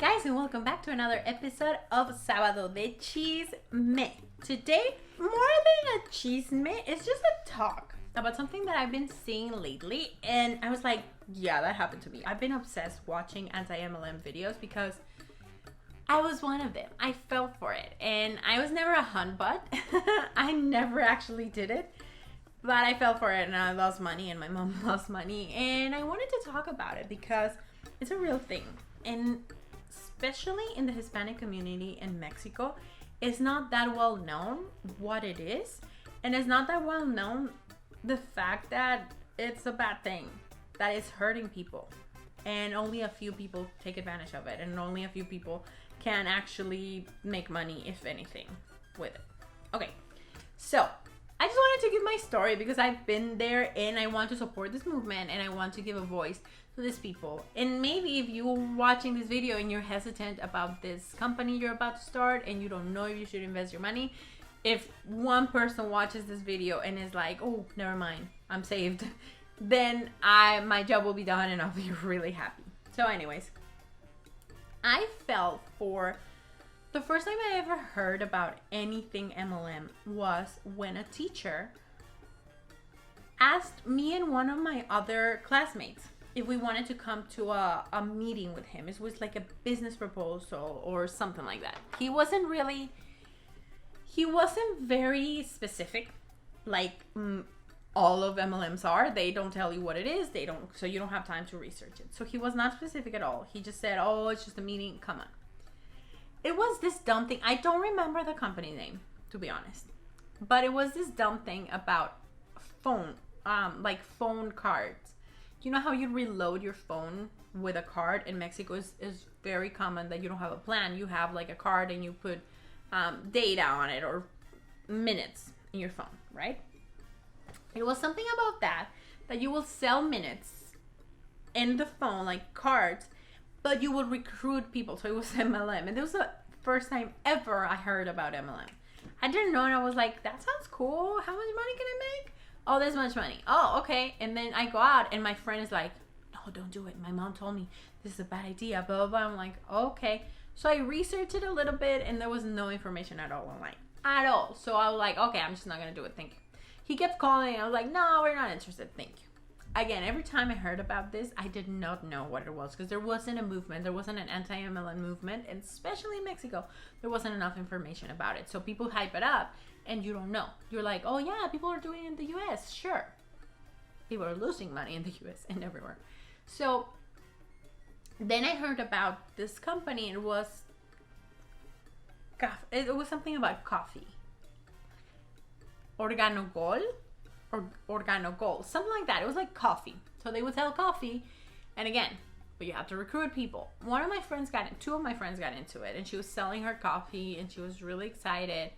guys, and welcome back to another episode of Sábado de Chisme. Today, more than a chisme, it's just a talk about something that I've been seeing lately, and I was like, yeah, that happened to me. I've been obsessed watching anti-MLM videos because I was one of them. I fell for it, and I was never a hunt butt. I never actually did it, but I fell for it, and I lost money, and my mom lost money, and I wanted to talk about it because it's a real thing. And especially in the Hispanic community in Mexico, it's not that well known what it is, and it's not that well known the fact that it's a bad thing, that it's hurting people, and only a few people take advantage of it, and only a few people can actually make money, if anything, with it. Okay, so I just wanted to give my story because I've been there, and I want to support this movement, and I want to give a voice to these people. And maybe if you're watching this video and you're hesitant about this company you're about to start and you don't know if you should invest your money, if one person watches this video and is like, oh, never mind, I'm saved, then my job will be done and I'll be really happy. So anyways, I fell for the first time I ever heard about anything MLM was when a teacher asked me and one of my other classmates if we wanted to come to a meeting with him. It was like a business proposal or something like that. He wasn't very specific, like all of MLMs are. They don't tell you what it is. So you don't have time to research it. So he was not specific at all. He just said, oh, it's just a meeting, come on. It was this dumb thing. I don't remember the company name, to be honest, but it was this dumb thing about phone, like phone cards. You know how you reload your phone with a card? In Mexico is very common that you don't have a plan. You have like a card and you put data on it or minutes in your phone, right? It was something about that you will sell minutes in the phone, like cards, but you will recruit people. So it was MLM. And it was the first time ever I heard about MLM. I didn't know, and I was like, that sounds cool. How much money can I make? Oh, this much money. Oh, okay. And then I go out and my friend is like, no, don't do it. My mom told me this is a bad idea, blah, blah, blah. I'm like, okay. So I researched it a little bit and there was no information at all online. At all. So I was like, okay, I'm just not going to do it. Thank you. He kept calling. I was like, no, we're not interested. Thank you. Again, every time I heard about this, I did not know what it was because there wasn't a movement. There wasn't an anti-MLM movement. And especially in Mexico, there wasn't enough information about it. So people hype it up. And you don't know. You're like, oh yeah, people are doing it in the US. Sure. People are losing money in the US and everywhere. So then I heard about this company. It was something about coffee. Organogol or Organogol. Something like that. It was like coffee. So they would sell coffee. And again, but you have to recruit people. Two of my friends got into it. And she was selling her coffee and she was really excited.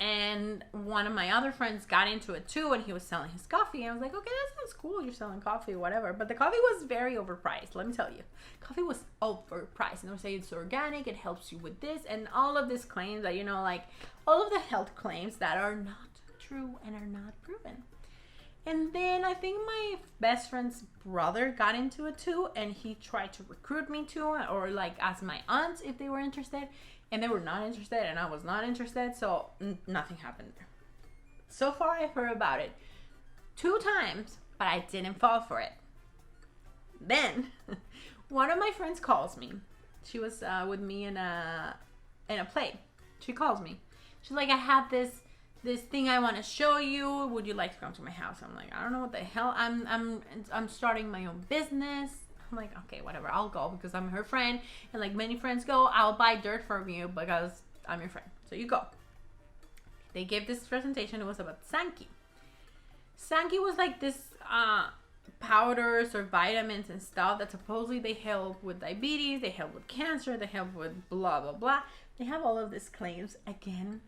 And one of my other friends got into it too, and he was selling his coffee. And I was like, okay, that sounds cool. You're selling coffee, whatever. But the coffee was very overpriced. Let me tell you, coffee was overpriced. And they were saying it's organic, it helps you with this, and all of these claims that, like all of the health claims that are not true and are not proven. And then I think my best friend's brother got into it too, and he tried to recruit me to it, or like ask my aunts if they were interested. And they were not interested, and I was not interested, so nothing happened there. So far, I've heard about it 2 times, but I didn't fall for it. Then, one of my friends calls me. She was with me in a play. She calls me. She's like, I have this thing I want to show you. Would you like to come to my house? I'm like, I don't know what the hell. I'm starting my own business. I'm like, okay, whatever, I'll go because I'm her friend. And like many friends go, I'll buy dirt from you because I'm your friend. So you go. They gave this presentation. It was about Sanki. Sanki was like this powders or vitamins and stuff that supposedly they help with diabetes, they help with cancer, they help with blah, blah, blah. They have all of these claims. Again,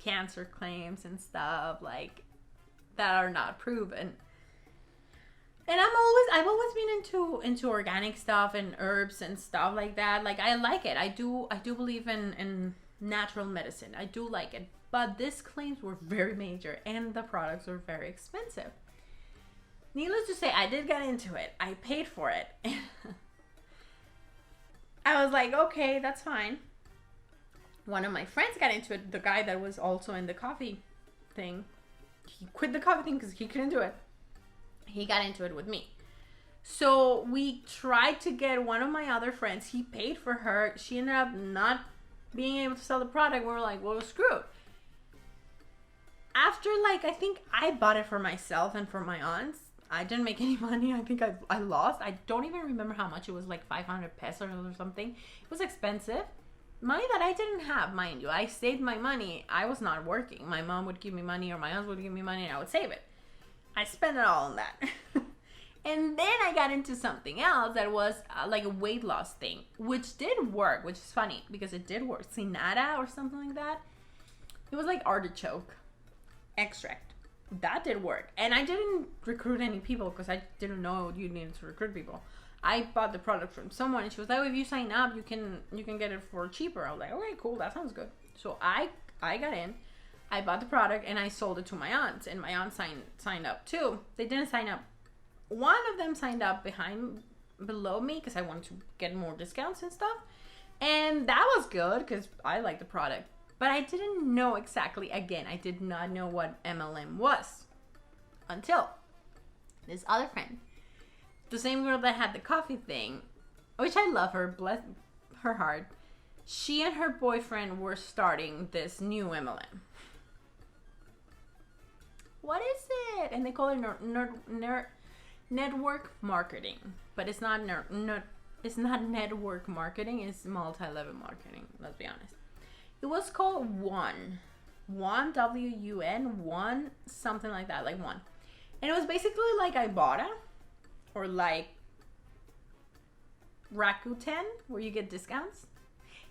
cancer claims and stuff like that are not proven. And I've always been into organic stuff and herbs and stuff like that. Like I like it. I do believe in natural medicine. I do like it. But these claims were very major and the products were very expensive. Needless to say, I did get into it. I paid for it. I was like, okay, that's fine. One of my friends got into it. The guy that was also in the coffee thing, he quit the coffee thing because he couldn't do it. He got into it with me. So we tried to get one of my other friends. He paid for her. She ended up not being able to sell the product. We were like, well, screwed. After, like, I think I bought it for myself and for my aunts. I didn't make any money. I think I lost. I don't even remember how much it was, like 500 pesos or something. It was expensive. Money that I didn't have, mind you. I saved my money. I was not working. My mom would give me money or my aunt would give me money and I would save it. I spent it all on that. And then I got into something else that was like a weight loss thing, which did work, which is funny because it did work. Sinara or something like that. It was like artichoke extract. That did work. And I didn't recruit any people because I didn't know you needed to recruit people. I bought the product from someone and she was like, oh, if you sign up, you can get it for cheaper. I was like, okay, cool, that sounds good. So I got in, I bought the product and I sold it to my aunts, and my aunt signed up too. They didn't sign up. One of them signed up below me because I wanted to get more discounts and stuff. And that was good because I like the product. But I didn't know exactly, again, I did not know what MLM was until this other friend, the same girl that had the coffee thing, which I love her, bless her heart. She and her boyfriend were starting this new MLM. What is it? And they call it network marketing, but it's not it's not network marketing. It's multi-level marketing. Let's be honest. It was called One WUN, something like that, like One, and it was basically like Ibotta or like Rakuten, where you get discounts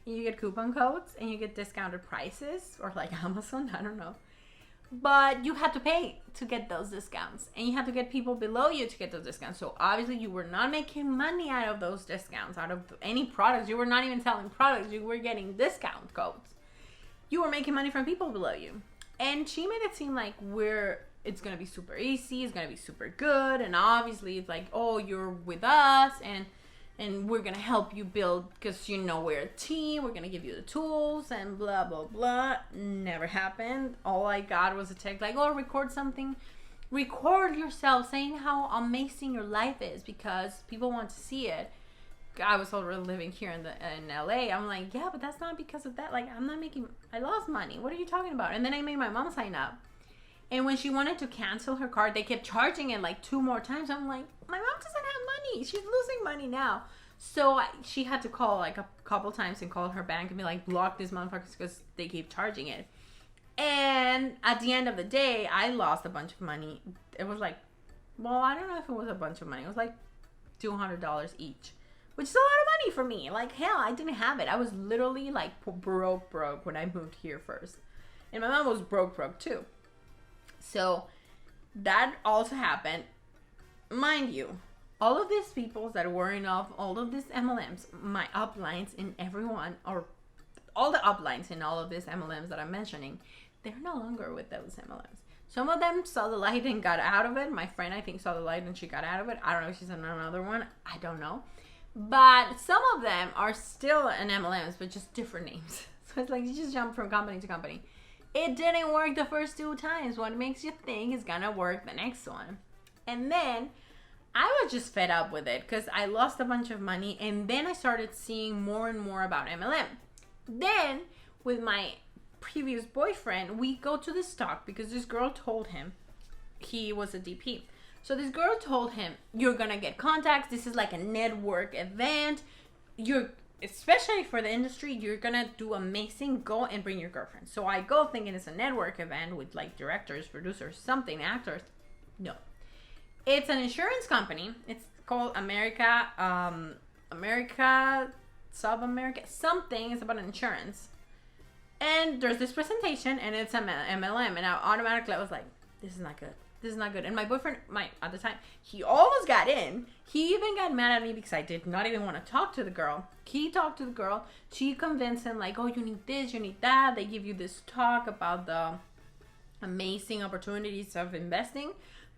and you get coupon codes and you get discounted prices, or like Amazon, I don't know. But you had to pay to get those discounts, and you had to get people below you to get those discounts. So obviously you were not making money out of those discounts, out of any products. You were not even selling products. You were getting discount codes. You were making money from people below you. And she made it seem like it's going to be super easy. It's going to be super good. And obviously it's like, oh, you're with us and we're going to help you build because, we're a team. We're going to give you the tools and blah, blah, blah. Never happened. All I got was a text like, oh, record something. Record yourself saying how amazing your life is because people want to see it. I was already living here in LA. I'm like, yeah, but that's not because of that. Like, I lost money. What are you talking about? And then I made my mom sign up. And when she wanted to cancel her card, they kept charging it like 2 more times. I'm like, my mom doesn't have money. She's losing money now. So she had to call like a couple times and call her bank and be like, block these motherfuckers because they keep charging it. And at the end of the day, I lost a bunch of money. It was like, well, I don't know if it was a bunch of money. It was like $200 each, which is a lot of money for me. Like, hell, I didn't have it. I was literally like broke when I moved here first. And my mom was broke too. So that also happened. Mind you, all of these people that were in all of these MLMs, my uplines in everyone, or all the uplines in all of these MLMs that I'm mentioning, they're no longer with those MLMs. Some of them saw the light and got out of it. My friend, I think, saw the light and she got out of it. I don't know if she's in another one. I don't know. But some of them are still in MLMs, but just different names. So it's like you just jump from company to company. It didn't work the first 2 times. What makes you think it's gonna work the next one? And then I was just fed up with it because I lost a bunch of money, and then I started seeing more and more about MLM. Then with my previous boyfriend, we go to the stock because this girl told him, he was a DP. So this girl told him, you're gonna get contacts. This is like a network event. Especially for the industry, you're gonna do amazing. Go and bring your girlfriend. So I go thinking it's a network event with like directors, producers, something, actors. No. It's an insurance company. It's called America, Sub-America, something. It's about insurance. And there's this presentation, and it's MLM. And I was like, this is not good. This is not good. And my boyfriend, at the time, he almost got in. He even got mad at me because I did not even want to talk to the girl. He talked to the girl. She convinced him like, oh, you need this, you need that. They give you this talk about the amazing opportunities of investing.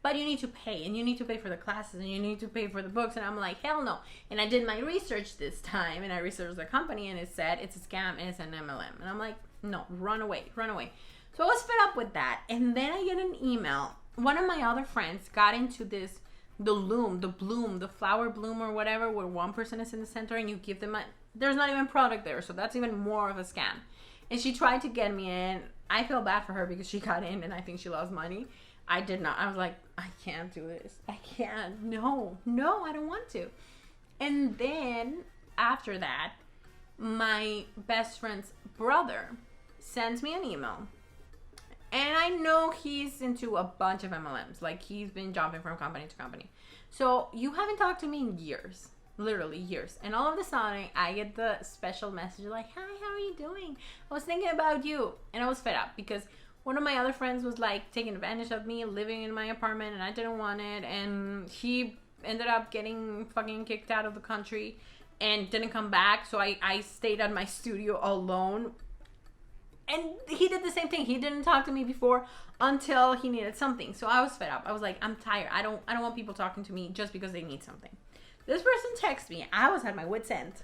but you need to pay, and you need to pay for the classes, and you need to pay for the books. And I'm like, hell no. And I did my research this time, and I researched the company, and it said it's a scam and it's an MLM. And I'm like, no, run away, run away. So I was fed up with that. And then I get an email. One of my other friends got into this, the flower bloom or whatever, where one person is in the center and you give them there's not even product there. So that's even more of a scam. And she tried to get me in. I feel bad for her because she got in and I think she lost money. I did not. I was like, I can't do this. I can't. No, I don't want to. And then after that, my best friend's brother sends me an email. And I know he's into a bunch of MLMs. Like, he's been jumping from company to company. So you haven't talked to me in years. Literally years. And all of a sudden, I get the special message like, hi, how are you doing? I was thinking about you. And I was fed up because one of my other friends was like taking advantage of me living in my apartment and I didn't want it. And he ended up getting fucking kicked out of the country and didn't come back. So I stayed at my studio alone. And he did the same thing. He didn't talk to me before until he needed something. So I was fed up. I was like, I'm tired. I don't want people talking to me just because they need something. This person texted me. I was at my wit's end.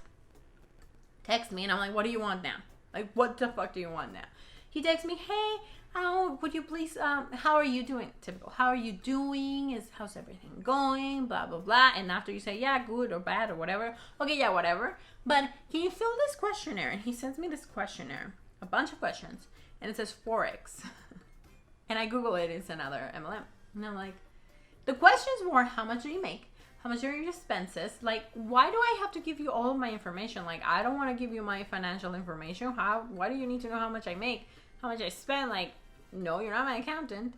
Text me and I'm like, what do you want now? Like, what the fuck do you want now? He texts me, hey, would you please, how are you doing? Typical. How are you doing? How's everything going? Blah, blah, blah. And after you say, yeah, good or bad or whatever. Okay, yeah, whatever. But can you fill this questionnaire? And he sends me this questionnaire. A bunch of questions, and it says Forex. And I Google it, it's another MLM. And I'm like, the questions were, how much do you make? How much are your expenses? Like, why do I have to give you all of my information? Like, I don't want to give you my financial information. Why do you need to know how much I make? How much I spend? Like, no, you're not my accountant.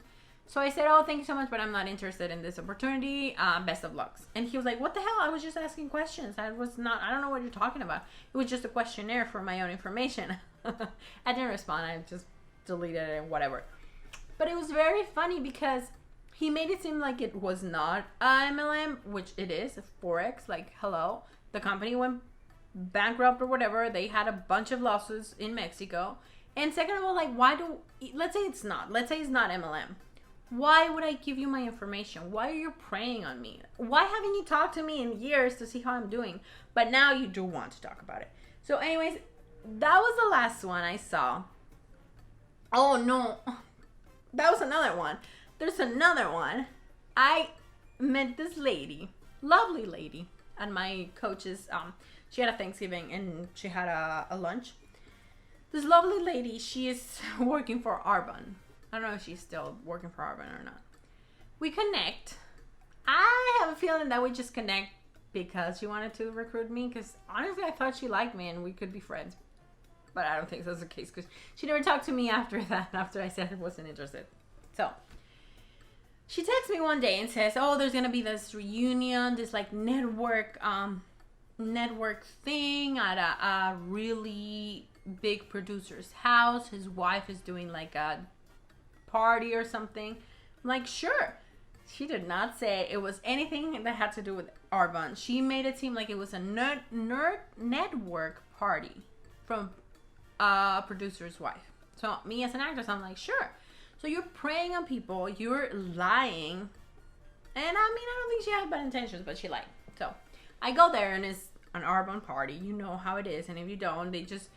So I said, oh, thank you so much, but I'm not interested in this opportunity. Best of luck. And he was like, what the hell? I was just asking questions. I don't know what you're talking about. It was just a questionnaire for my own information. I didn't respond. I just deleted it and whatever. But it was very funny because he made it seem like it was not a MLM, which it is, Forex. Like, hello. The company went bankrupt or whatever. They had a bunch of losses in Mexico. And second of all, like, let's say it's not MLM. Why would I give you my information? Why are you preying on me? Why haven't you talked to me in years to see how I'm doing? But now you do want to talk about it. So anyways, that was the last one I saw. Oh no, that was another one. There's another one. I met this lady, lovely lady, at my coach's, she had a Thanksgiving and she had a lunch. This lovely lady, she is working for Arbonne. I don't know if she's still working for Arbonne or not. We connect. I have a feeling that we just connect because she wanted to recruit me, because honestly I thought she liked me and we could be friends. But I don't think that's the case because she never talked to me after that, after I said I wasn't interested. So she texts me one day and says, oh, there's going to be this reunion, this like network thing at a really big producer's house. His wife is doing like a party or something. I'm like, sure. She did not say it was anything that had to do with Arbonne. She made it seem like it was a nerd network party from a producer's wife. So me as an actress, I'm like, sure. So you're preying on people, you're lying. And I mean, I don't think she had bad intentions, but she lied. So I go there and it's an Arbonne party. You know how it is. And if you don't, they just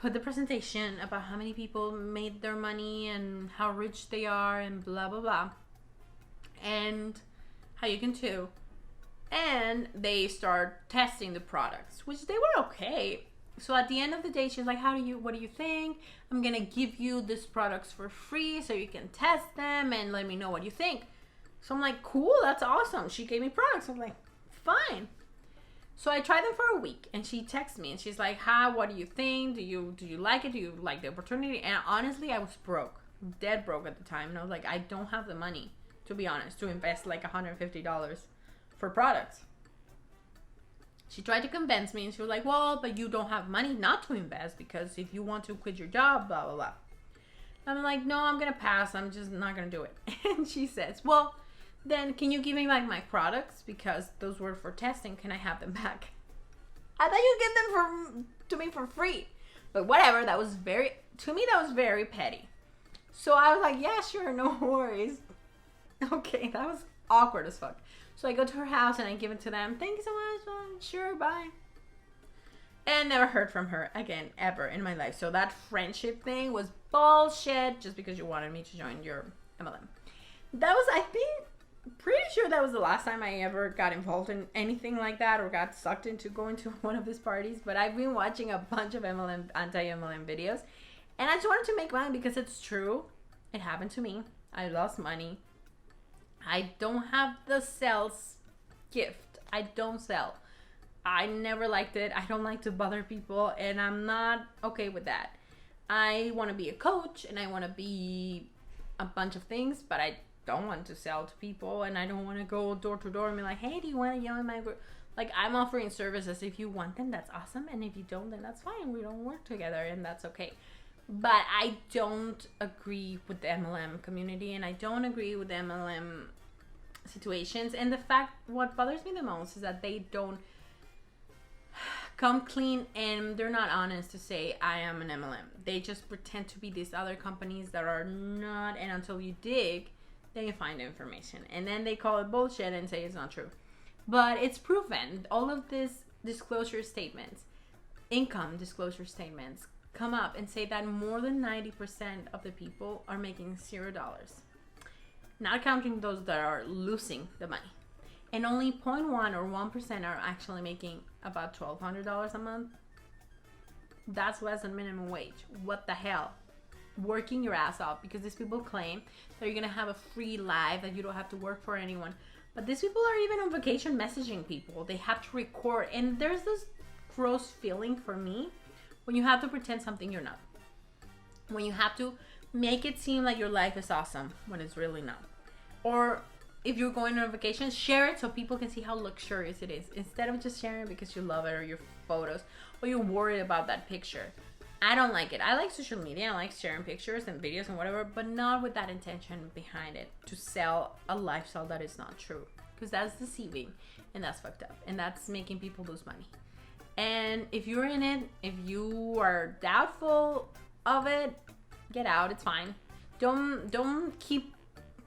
put the presentation about how many people made their money and how rich they are and blah, blah, blah. And how you can too. And they start testing the products, which they were okay. So at the end of the day, she's like, what do you think? I'm going to give you these products for free so you can test them and let me know what you think. So I'm like, cool, that's awesome. She gave me products. I'm like, fine. So I tried them for a week and she texts me and she's like, what do you think? Do you like it? Do you like the opportunity? And honestly, I was broke, dead broke at the time. And I was like, I don't have the money, to be honest, to invest like $150 for products. She tried to convince me and she was like, well, but you don't have money not to invest because if you want to quit your job, blah, blah, blah. I'm like, no, I'm going to pass. I'm just not going to do it. And she says, well, then can you give me like my products? Because those were for testing. Can I have them back? I thought you'd give them to me for free. But whatever, to me, that was very petty. So I was like, yeah, sure, no worries. Okay, that was awkward as fuck. So I go to her house and I give it to them. Thank you so much. Sure, bye. And never heard from her again, ever in my life. So that friendship thing was bullshit just because you wanted me to join your MLM. That was, I think, pretty sure that was the last time I ever got involved in anything like that or got sucked into going to one of his parties. But I've been watching a bunch of anti-MLM videos. And I just wanted to make mine because it's true. It happened to me. I lost money. I don't have the sales gift. I don't sell. I never liked it. I don't like to bother people, and I'm not okay with that. I want to be a coach, and I want to be a bunch of things, but I don't want to sell to people, and I don't want to go door to door and be like, hey, do you want to join my group? Like, I'm offering services. If you want them, that's awesome, and if you don't, then that's fine. We don't work together, and that's okay. But I don't agree with the MLM community, and I don't agree with the MLM situations. And the fact, what bothers me the most is that they don't come clean and they're not honest to say, I am an MLM. They just pretend to be these other companies that are not, and until you dig, then you find the information. And then they call it bullshit and say it's not true. But it's proven. All of these disclosure statements, income disclosure statements, come up and say that more than 90% of the people are making $0. Not counting those that are losing the money. And only 0.1 or 1% are actually making about $1,200 a month. That's less than minimum wage. What the hell? Working your ass off, because these people claim that you're gonna have a free life, that you don't have to work for anyone. But these people are even on vacation messaging people. They have to record. And there's this gross feeling for me when you have to pretend something you're not. When you have to make it seem like your life is awesome when it's really not. Or if you're going on a vacation, share it so people can see how luxurious it is. Instead of just sharing it because you love it or your photos or you're worried about that picture. I don't like it. I like social media. I like sharing pictures and videos and whatever, but not with that intention behind it to sell a lifestyle that is not true. Because that's deceiving and that's fucked up and that's making people lose money. And if you're in it, if you are doubtful of it, get out. It's fine. Don't keep.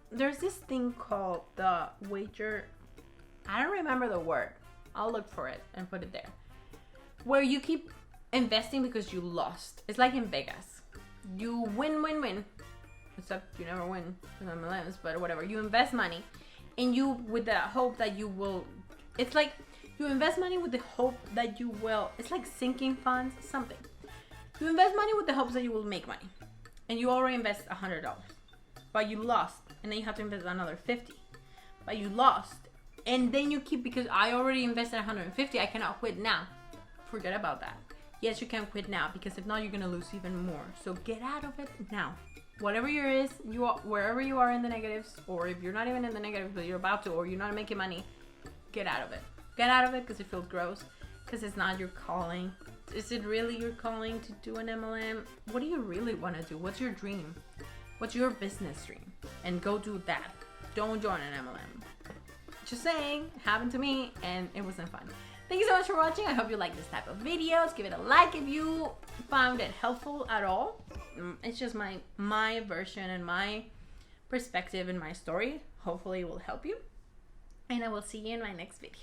There's this thing called the wager. I don't remember the word. I'll look for it and put it there. Where you keep investing because you lost. It's like in Vegas. You win. Except you never win with MLMs, but whatever. You invest money and you with the hope that you will. It's like you invest money with the hope that you will. It's like sinking funds, something. You invest money with the hopes that you will make money. And you already invest $100. But you lost. And then you have to invest another $50. But you lost. And then you keep, because I already invested $150, I cannot quit now. Forget about that. Yes, you can quit now, because if not, you're gonna lose even more. So get out of it now. Whatever you are, wherever you are in the negatives, or if you're not even in the negatives, but you're about to, or you're not making money, get out of it. Get out of it because it feels gross. Because it's not your calling. Is it really your calling to do an MLM? What do you really want to do? What's your dream? What's your business dream? And go do that. Don't join an MLM. Just saying, happened to me and it wasn't fun. Thank you so much for watching. I hope you like this type of videos. Give it a like if you found it helpful at all. It's just my version and my perspective and my story. Hopefully it will help you. And I will see you in my next video.